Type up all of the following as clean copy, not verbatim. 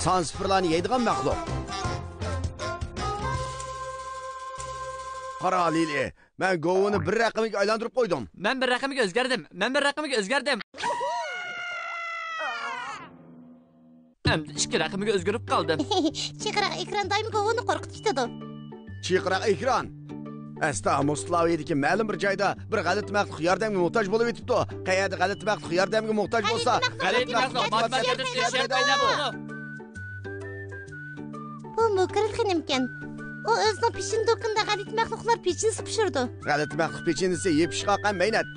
son sıfırlarni yeydigan maxluq. Qara Lili, men govuni bir raqamiga aylantirib qo'ydim. Men bir raqamiga o'zgardim. Endi ikki raqamiga o'zgarib qoldim. Chaqiraq ekran doim govuni qo'rqitishdi. Chiqraq ekran. Asta Muslaviyadagi ma'lum bir joyda bir g'alati maxluq yordamga muhtoj bo'lib yetibdi. Qayerda g'alati maxluq yordamga muhtoj bo'lsa, G'alati maxluq matematikada paydo bo'ldi. Bu Mukral xonimkan. O o'zining pishin do'konida g'alati maxluqlar pechinisi pishirdi. G'alati maxluq pechinisi yepishqa qamaynet.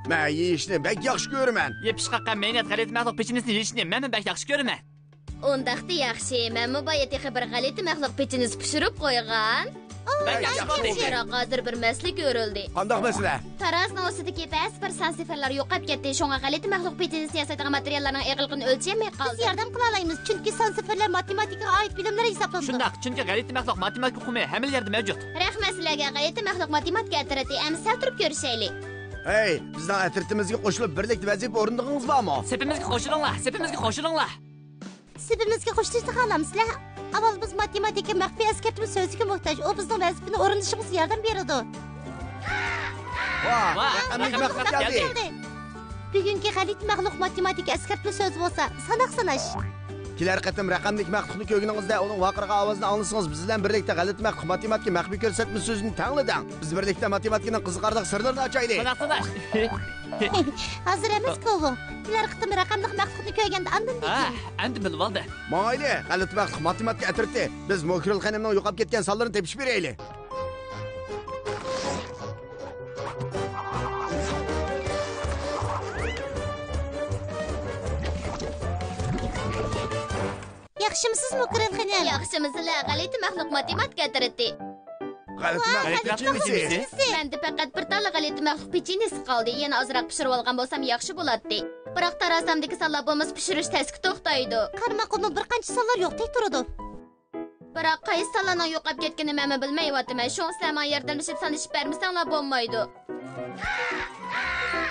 Men yeyishni bek yaxshi ko'raman. Yepishqa qamaynet g'alati maxluq pechinisini yeyishni men bek yaxshi ko'raman. Undaqda yaxshi, men mobayatga bir g'alati maxluq pechinisi pishirib qo'ygan. Hozir bir masala ko'rildi. Qanday masala? Tarazning ustidagi ba'zi bir sansiferlar yo'qolib ketdi. Shunga g'alati maxluq pechinisi yasaydigan materiallarning eg'illigini o'lchamay qoldi. Biz yordam qila olamiz, chunki sansiferlar matematikaga oid bilimlar hisoblanadi. Shundaq, chunki g'alati maxluq matematika uqumi hamma yerda mavjud. Rahmat sizlarga g'alati maxluq matematika atrati amsal turib ko'rishaylik. Hey, bizning atritimizga qo'shilib birlikda vazifa o'rindingiz bormi? Sepimizga qo'shilinglar. Sepimizga qo'shilishni xohlamsizlar? Avval biz matematika maxfiy eskartma so'ziga muhtoj. O bizning vazifani o'rindishimizga yordam beradi. Raqamli maxluq keldi. Bugungi g'alati maxluq matematika eskartma so'zi bo'lsa, sanoq sanash. Kelar qatim raqamli maxluqni ko'rganingizda uning vaqirga ovozini anglasangiz, biz bilan birlikda g'alati maxluq matematika maxfiy ko'rsatma so'zini tanglading. Biz birlikda matematikaning qiziqarli sirlarini ochaylik. Hozir emas ko'g'u. Kelar qatim raqamli maxluqni ko'rganda andin deydi. Endi bilib oldi. Mayli, g'alati maxluq matematika atrati. Biz Mukral xonimning yo'qolib ketgan sonlarini tepishib beraylik. Yaxshimisiz Mukral xonim? Yaxshimisizlar, g'alati maxluq matematika atrati. G'alati maxluq pechinisi. Menda faqat bir tala g'alati maxluq pechinisi qoldi. Yana ozroq pishirib olgan bo'lsam yaxshi bo'ladi. Biroq tarazamdagi sonlar bo'lmas pishirish tezki to'xtaydi. Qarmoq uni bir qancha sonlar yo'qdek turadi. Biroq qaysi sonlarning yo'qolib ketganini men bilmayapman. Shu zaman yordamlashib sanishib bermasanglar bo'lmaydi.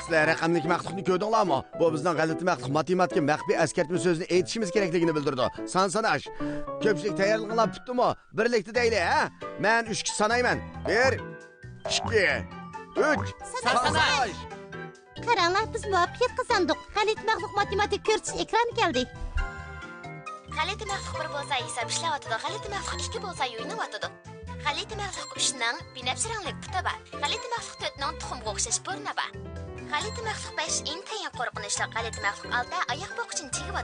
Sizlar raqamli maxluqni ko'rdinglarmi? Bu bizning g'alati maxluq matematika maxfiy eskartma so'zini aytishimiz kerakligini bildirdi. Sanash. Ko'pchilik tayyorlanib bitdimi? Birlikda deylik, ha? Men 3 kishi sanayman. 1 2 3 sanash. Qaranglar, biz muvaffaqiyat qozondik. G'alati maxluq matematika ko'rsatish ekrani keldi. G'alati maxluq bir bo'lsa hisob ishlayotdi. G'alati maxluq 2 bo'lsa o'ynayotdi. G'alati maxluq 3 ning binafsh ranglik puti bor. G'alati maxluq 4 ning tuxumga o'xshash burni bor. G'alati maxluq 5 intayin qo'rqinchli. G'alati maxluq 6 oyoq boqishini chigib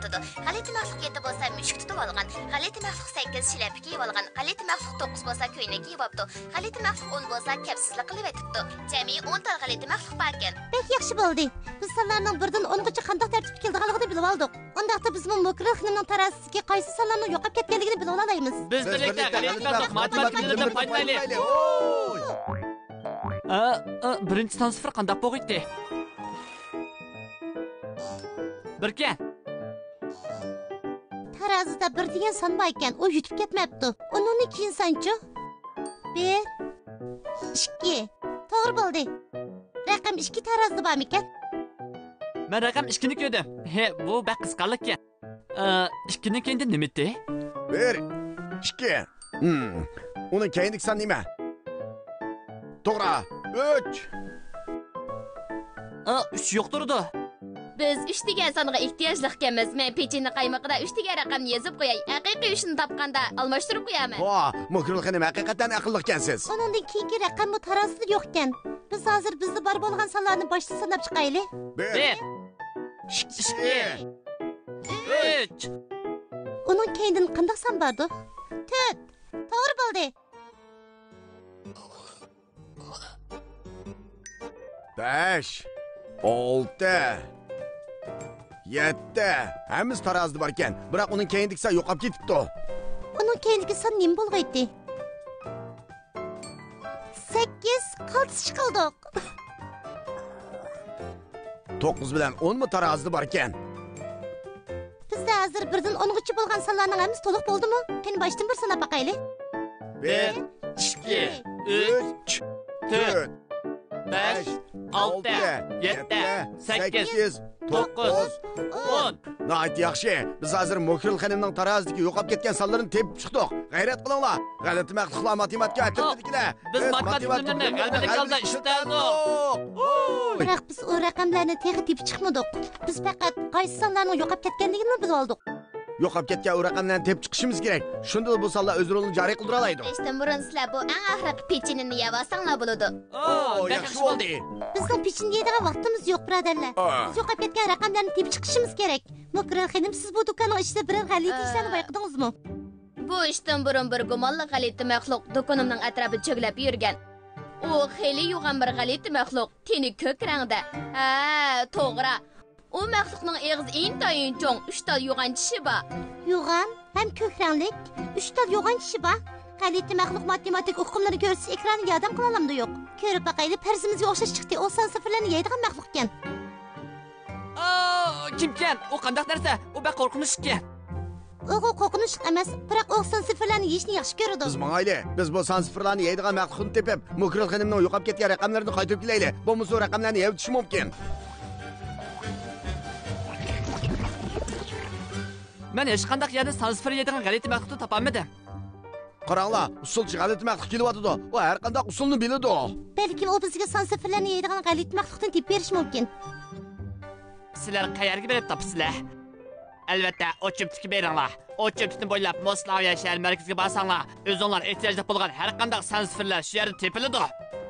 G'alati maxluq 7 bo'lsa mushuk tutib olgan. G'alati maxluq 8 shilap kiyib olgan. G'alati maxluq 9 bo'lsa ko'ylak kiyib olibdi. G'alati maxluq 10 bo'lsa kapsizlik qilib etibdi. Jami 10 ta g'alati maxluq bor ekan. Bek yaxshi bo'ldi. Biz sonlarning birdan 10gacha qanday tartibga kelganligini bilib oldik. Undaqda biz Mukral xonimning tarazisiga qaysi sonlarning yo'qolib ketganligini bilib olamiz. Biz birlikda g'alati maxluq matematikadan foydalanaylik. Birinchi son sıfır qanday bo'ldi? Birkan. Tarazida bir degan son bor ekan, u yutib ketmabdi. Uningni keyin sanchi? 1 2. To'g'ri bo'ldi. Raqam 2 tarazida bormi ekan? Men raqam 2 ni ko'rdim. Bu bak qisqarlik ekan. 2 ni keyin nima edi? 1 2. Uni keyinlik son nima? To'g'ri. 3. 3 yo'q turdi. Biz 3 degan songa ehtiyojli ekanmiz. Men pechinni qaymog'ida 3 degan raqamni yozib qo'yay. Haqiqiy ishni topganda almashtirib qo'yaman. Mukral xonim haqiqatan aqlli ekansiz. Uningdan keyingi raqam bu tarazida yo'q ekan. Biz hozir bizda bor bo'lgan sonlarni boshqa sanab chiqaylik. 1 2 3. Uning keyindan qanday son bordi? 4. To'g'ri bo'ldi. 5 6 7. Hammasi tarazida bor ekan. Biroq uning keyindikisi yo'qolib ketibdi. Uning keyingi son nima bo'lg'aydi? 8 qaltis chiqildik. 9 bilan 10 mi tarazida bor ekan? Bizda hozir birdan 10gacha bo'lgan sonlarning hammasi to'liq bo'ldimi? Qani boshdan bir sanab boqaylik. 1 2 3 4 5 6 7 8 9, 10. Nəhayət yaxşı. Biz hazır Mokril xanımның tarazidagi yo'qolib ketgan sonlarini tepib chiqdik. G'ayrat qilinglar. G'alati maqsadlar matematika aytdilar. Biz matematik bilimlarini g'alabalik holda ishlatdik. Biroq biz o raqamlarni texi tepib chiqmadik. Biz faqat qaysi sonlarning yo'qolib ketganligini bilib oldik. Yo'qolib ketgan o raqamlarni tepib chiqishimiz kerak. Shunda bu sonlar o'z rolini joriy qildira oladi. Ishdan burun sizlar bu eng oxirgi pechenini yeb olsanglar bo'ladi. Yaxshi bo'ldi. Bizning pechin yeydigan vaqtimiz yo'q, birodarlar. Biz yo'qolib ketgan raqamlarni tepib chiqishimiz kerak. Mokril xonim, siz bu do'konning ichida biror g'alati ishlarni bayqadingizmi? Bu ishdan burun bir gumonli g'alati maxluq do'konimning atrofida cho'glab yurgan. U xeyli yo'g'on bir g'alati maxluq, teni ko'k rangda. Ha, to'g'ri. U maxluqning og'zi intayin cho'ng, 3 ta yo'g'on tishi bor. Yo'g'on, ham ko'k ranglik, 3 ta yo'g'on tishi bor. G'alati maxluq matematik o'qimlarini ko'rsiz ekraniga yordam qila olamdi yo'q. Ko'rib boqayli, farzimizga o'xshash chiqdi. O son sifrlarni yeydigan maxluq ekan. Kimkan? O qandaq narsa? O baq qo'rqinish ekan. O qo'rqinish emas, biroq o son sifrlarni yeyishni yaxshi ko'radi. Biz mangayli. Biz bu son sifrlarni yeydigan maxluqni tepib, Mokril xonimning yo'qolib ketgan raqamlarini qaytarib kelayli. Bo'lmasa o raqamlarni yeb o'tish mumkin. Men hech qanday yerda sansfir yeydigan g'alati maxluqni topolmadim. Qaranglar, usulchi g'alati maxluq kelyapti. U har qanday usulni biladi. Balkim o bizga son sifrlarni yeydigan g'alati maxluqni tepib berish mumkin. Sizlar qayerga berib topsizlar? Albatta, o chiptiki beringlar. O chiptini bo'ylab Moslaviya shahar markaziga borsanglar, o'zinglar ehtiyojda bo'lgan har qanday sansfirlar shu yerda tepiladi.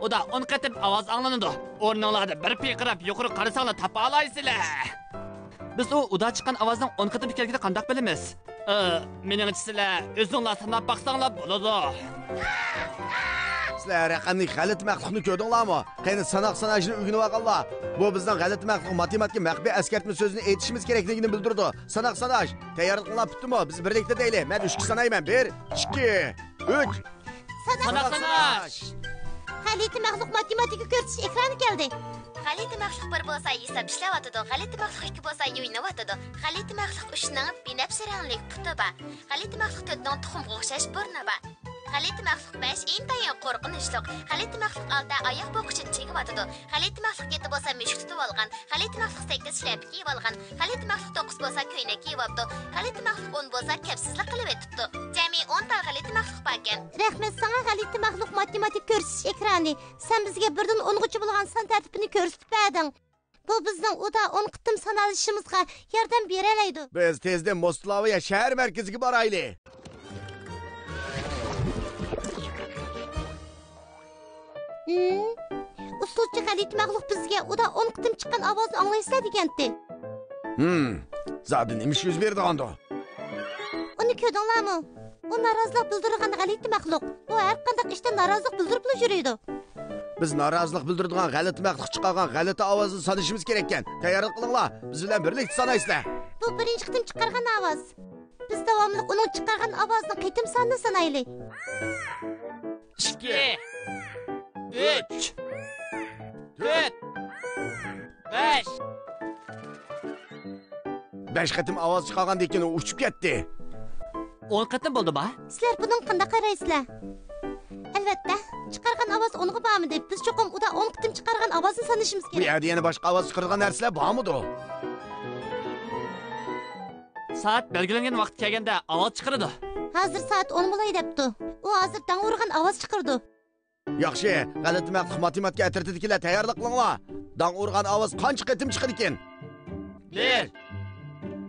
O da 10 qatim ovoz anglanadi. O'rninglarda bir piqirab yuqori qarasanglar topa olasizlar. Biz o uda chiqqan ovozning 10 qatim ekanligini qanday bilamiz? Meningcha sizlar o'zinglar sanab baqsanglar bo'ladi. Sizlar raqamli g'alati maxluqni ko'rdinglarmi? Qani sanashni o'rganib olganlar. Bu bizning g'alati maxluq matematika maxfiy eskartma so'zini aytishimiz kerakligini bildirdi. Sanash. Tayyorliklar bitdimi? Biz birlikda deylik. Men 3 sanayman. 1, 2, 3. Sanash. G'alati maxluq matematika ko'rsatish ekrani keldi. G'alati maxluq bir bo'lsa hisob ishlayotidi, g'alati maxluq 2 bo'lsa o'ynayotidi. G'alati maxluq 3 ning binafsi ranglik puti bor. G'alati maxluq 4 ning tuxumga o'xshash burni bor. G'alati maxluq 5 intayin qo'rqinchli. G'alati maxluq 6 oyoq bo'qichini chegayotidi. G'alati maxluq 7 bo'lsa mushuk tutib olgan. G'alati maxluq 8 shlyapa kiyib olgan. G'alati maxluq 9 bo'lsa ko'ylak kiyyapti. G'alati maxluq 10 bo'lsa kapsizlik qilib etibdi. Jami 10 ta g'alati maxluq bor ekan. Rahmat sana g'alati maxluq matematik ko'rsatish ekrani. Sen bizga birdan 10gacha bo'lgan son tartibini ko'rsatib berding. Bu bizning uda 10 qitim sanalishimizga yordam beralaydi. Biz tezda Moslaviya shahar markaziga boraylik. Usulchi g'alati maxluq bizga uda 10 qitim chiqqan ovozni anglaysizlar degandi. Zodi nima ish yuz berdi onda? Uni ko'rdinglarmi? U norozilik bildirgan g'alati maxluq. U har qanday ishda norozilik bildirib yuradi. Biz norozilik bildiradigan g'alati maxluq chiqqan g'alati ovozni sanashimiz kerak ekan. Tayyorlik qilinglar. Biz bilan birlikda sanaysizlar. Bu birinchi qitim chiqargan ovoz. Biz davomli uning chiqargan ovozini qitim sonini sanaylik. 2 3 4 5 5 qatim ovoz chiqargandan keyin u uchib ketdi. 10 qatim bo'ldimi? Sizlar bundan qanday qaraysizlar? Albatta, chiqargan ovoz o'nga bormi deb biz cho'qim uda 10 qitim chiqargan ovozni sanashimiz Bu kerak. yerda yana boshqa ovoz chiqargan narsalar bormi-di? Soat belgilangan vaqt kelganda ovoz chiqaradi. Hozir soat 10 bo'lay debdi. U hozir dang urgan ovoz chiqardi. Yaxshi, g'alati maxluq matematika atratidagilar tayyorlik qilinglar. Dang urgan ovoz qancha qatim chiqadi ekan? 1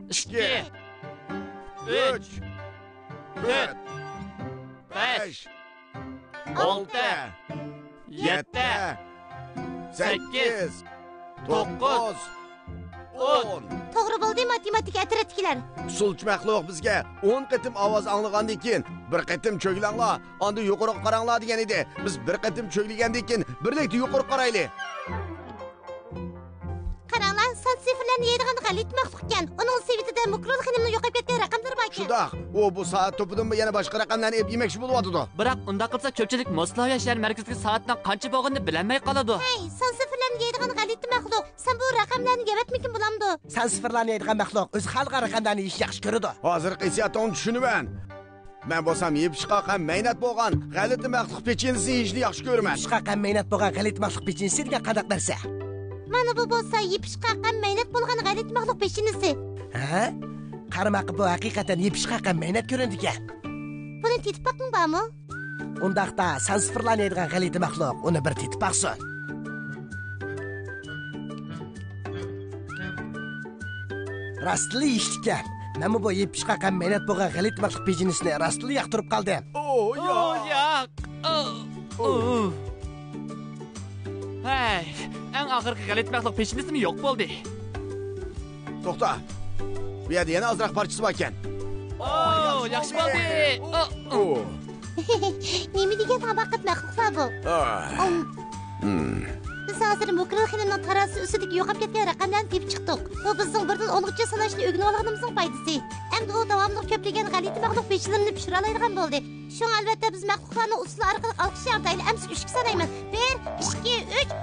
2 3 4 5 6 7 8 9 10. To'g'ri bo'ldi matematika atratidagilar. Usulchi maxluq bizga 10 qatim ovoz anglagandan keyin bir qatim cho'glanglar, onda yuqori qaranglar degan edi. Biz bir qatim cho'gligandan keyin birlikda yuqori qaraylik. Qaranglar, son sifrlarni yeydigan g'alati maxluq ekan. Uning sevitida Mokril xonimning yo'qolib ketgan raqamlar bor ekan. Shundoq, u bu soat to'pidan yana boshqa raqamlarni yemoqchi bo'lyapti. Biroq unda qilsa ko'pchilik Moslaviya shahar markaziga soatdan qancha bo'lganini bilmay qoladi. Hey, son sifrlarni yeydigan g'alati maxluq. Sen bu raqamlarni yevatmikin bo'lamdi? Sen sifrlarni yeydigan maxluq o'z xalq raqamlarini yeyish yaxshi ko'radi. Hozir qisiyatni tushunaman. Men bo'lsam yeb chiqqan mehnat bo'lgan g'alati maxluq pechenisini yeyishni yaxshi ko'raman. Chiqqan mehnat bo'lgan g'alati maxluq pechenisi degan qandaq narsa? Mana bu bo'lsa yepish qaqqan mehnat bo'lgan g'alati maxluq peshinasi. Ha? Qaramaqqi bu haqiqatan yepish qaqqan mehnat ko'rindi ekan. Buni tetib baqing bormi? Undaqda san sıfırlanadigan g'alati maxluq, uni bir tetib baqsin. Rastli ishtikan. Nima bu yepish qaqqan mehnat bo'lgan g'alati maxluq peshinasini rastli yaqtirib qoldim. Yo'q. Hey, eng oxirgi g'alati maxluq peshinasimi yo'q bo'ldi. To'xta. Bu yerda yana ozroq parchasi bor ekan. Yaxshi bo'ldi. Nima degan haqiqat maxluqlar bu? Biz hozir Mukral xonimning tarozi ustidagi yo'qolib ketgan raqamlarni tepib chiqdik. Bu bizning birdan 10gacha sanashni o'rganib olganimizning foydasi. Endi u davomli ko'plagan g'alati maxluq peshinlarini pishira oladigan bo'ldi. Shunga albatta biz maxluqlarni usul orqali alqish yordamida amsi 3 sanayman. 1, 2, 3.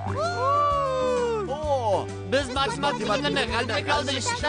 Biz maksimal timatlarni g'albaga oldirishdik.